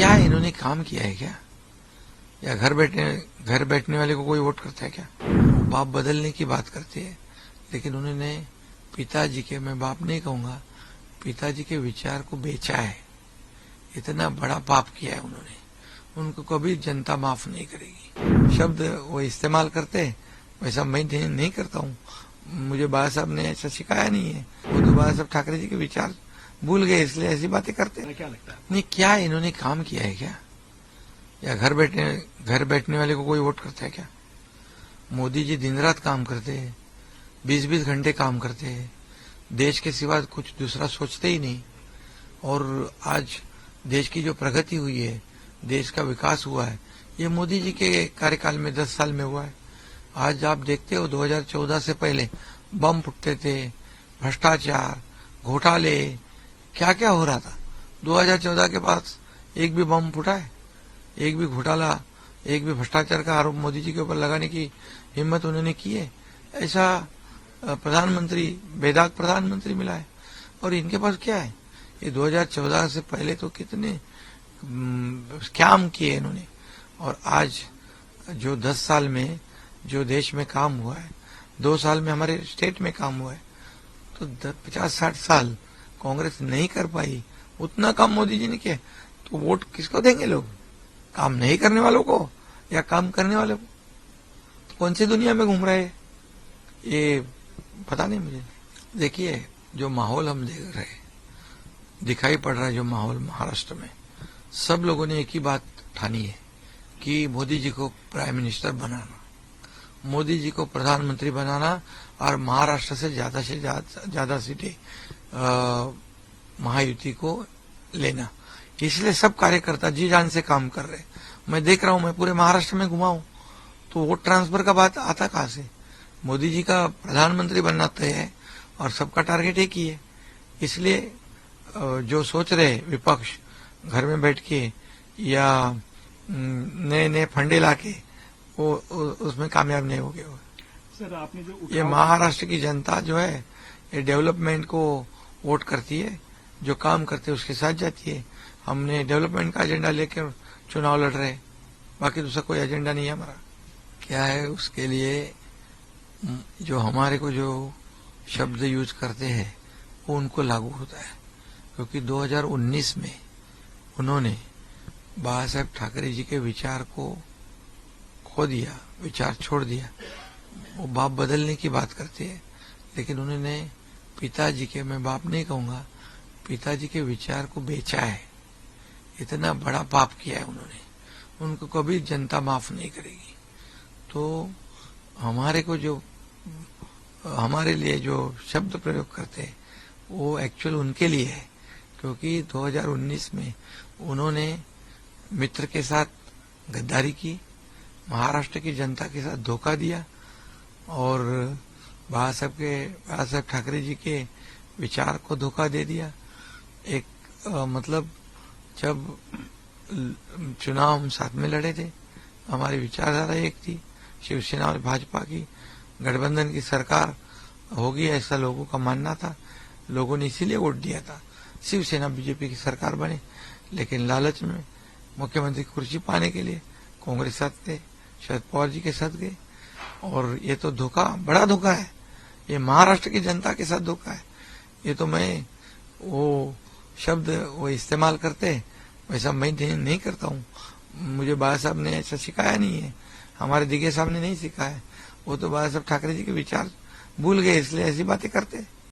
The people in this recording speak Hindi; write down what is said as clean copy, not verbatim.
क्या इन्होंने काम किया है क्या? या घर बैठने वाले को कोई वोट करता है क्या? बाप बदलने की बात करते हैं, लेकिन उन्होंने पिताजी के, मैं बाप नहीं कहूंगा, पिताजी के विचार को बेचा है। इतना बड़ा पाप किया है उन्होंने, उनको कभी जनता माफ नहीं करेगी। शब्द वो इस्तेमाल करते हैं, वैसा मैं नहीं करता हूँ। मुझे बाबा साहब ने ऐसा सिखाया नहीं है। वो तो बाबा साहब ठाकरे जी के विचार भूल गए, इसलिए ऐसी बातें करते हैं। क्या लगता है? नहीं, क्या इन्होंने काम किया है क्या? या घर बैठने वाले को कोई वोट करता है क्या? मोदी जी दिन रात काम करते हैं, 20-20 घंटे काम करते हैं, देश के सिवा कुछ दूसरा सोचते ही नहीं। और आज देश की जो प्रगति हुई है, देश का विकास हुआ है, ये मोदी जी के कार्यकाल में 10 साल में हुआ है। आज आप देखते हो 2014 से पहले बम फुटते थे, भ्रष्टाचार, घोटाले, क्या क्या हो रहा था। 2014 के बाद एक भी बम फूटा है? एक भी घोटाला, एक भी भ्रष्टाचार का आरोप मोदी जी के ऊपर लगाने की हिम्मत उन्होंने की है? ऐसा प्रधानमंत्री, बेदाग प्रधानमंत्री मिला है। और इनके पास क्या है? ये 2014 से पहले तो कितने स्कैम किए इन्होंने। और आज जो 10 साल में जो देश में काम हुआ है, 2 साल में हमारे स्टेट में काम हुआ है, तो 50-60 साल कांग्रेस नहीं कर पाई, उतना काम मोदी जी ने किया। तो वोट किसको देंगे लोग? काम नहीं करने वालों को या काम करने वालों को? तो कौन सी दुनिया में घूम रहे हैं ये पता नहीं मुझे। देखिए, जो माहौल हम देख रहे हैं, दिखाई पड़ रहा है जो माहौल महाराष्ट्र में, सब लोगों ने एक ही बात ठानी है कि मोदी जी को प्राइम मिनिस्टर बनाना, मोदी जी को प्रधानमंत्री बनाना और महाराष्ट्र से ज्यादा सीटें महायुति को लेना। इसलिए सब कार्यकर्ता जी जान से काम कर रहे हैं। मैं देख रहा हूं, मैं पूरे महाराष्ट्र में घुमा हूं, तो वोट ट्रांसफर का बात आता कहां से? मोदी जी का प्रधानमंत्री बनना तय है और सबका टारगेट एक ही है। इसलिए जो सोच रहे विपक्ष घर में बैठ के या नए नए फंडे लाके, वो उसमें कामयाब नहीं हो गए। सर, आपने जो ये महाराष्ट्र की जनता जो है, ये डेवलपमेंट को वोट करती है, जो काम करते हैं उसके साथ जाती है। हमने डेवलपमेंट का एजेंडा लेकर चुनाव लड़ रहे, बाकी दूसरा कोई एजेंडा नहीं है हमारा। क्या है उसके लिए जो हमारे को जो शब्द यूज करते हैं वो उनको लागू होता है, क्योंकि 2019 में उन्होंने बाबा साहब ठाकरे जी के विचार को खो दिया, विचार छोड़ दिया। वो बाप बदलने की बात करते हैं, लेकिन उन्होंने पिताजी के, मैं बाप नहीं कहूंगा, पिताजी के विचार को बेचा है। इतना बड़ा पाप किया है उन्होंने, उनको कभी जनता माफ नहीं करेगी। तो हमारे लिए जो शब्द प्रयोग करते हैं वो एक्चुअल उनके लिए है, क्योंकि 2019 में उन्होंने मित्र के साथ गद्दारी की, महाराष्ट्र की जनता के साथ धोखा दिया और बाबा साहब ठाकरे जी के विचार को धोखा दे दिया। एक मतलब जब चुनाव हम साथ में लड़े थे, हमारी विचारधारा एक थी, शिवसेना और भाजपा की गठबंधन की सरकार होगी ऐसा लोगों का मानना था। लोगों ने इसीलिए वोट दिया था, शिवसेना बीजेपी की सरकार बने। लेकिन लालच में मुख्यमंत्री कुर्सी पाने के लिए कांग्रेस साथ गए, शरद पवार जी के साथ गए। और ये तो धोखा, बड़ा धोखा है। ये महाराष्ट्र की जनता के साथ धोखा है। ये तो मैं वो शब्द वो इस्तेमाल करते, वैसा मैं नहीं करता हूँ। मुझे बाबा साहब ने ऐसा सिखाया नहीं है, हमारे दिगे साहब ने नहीं सिखाया। वो तो बाबा साहब ठाकरे जी के विचार भूल गए, इसलिए ऐसी बातें करते।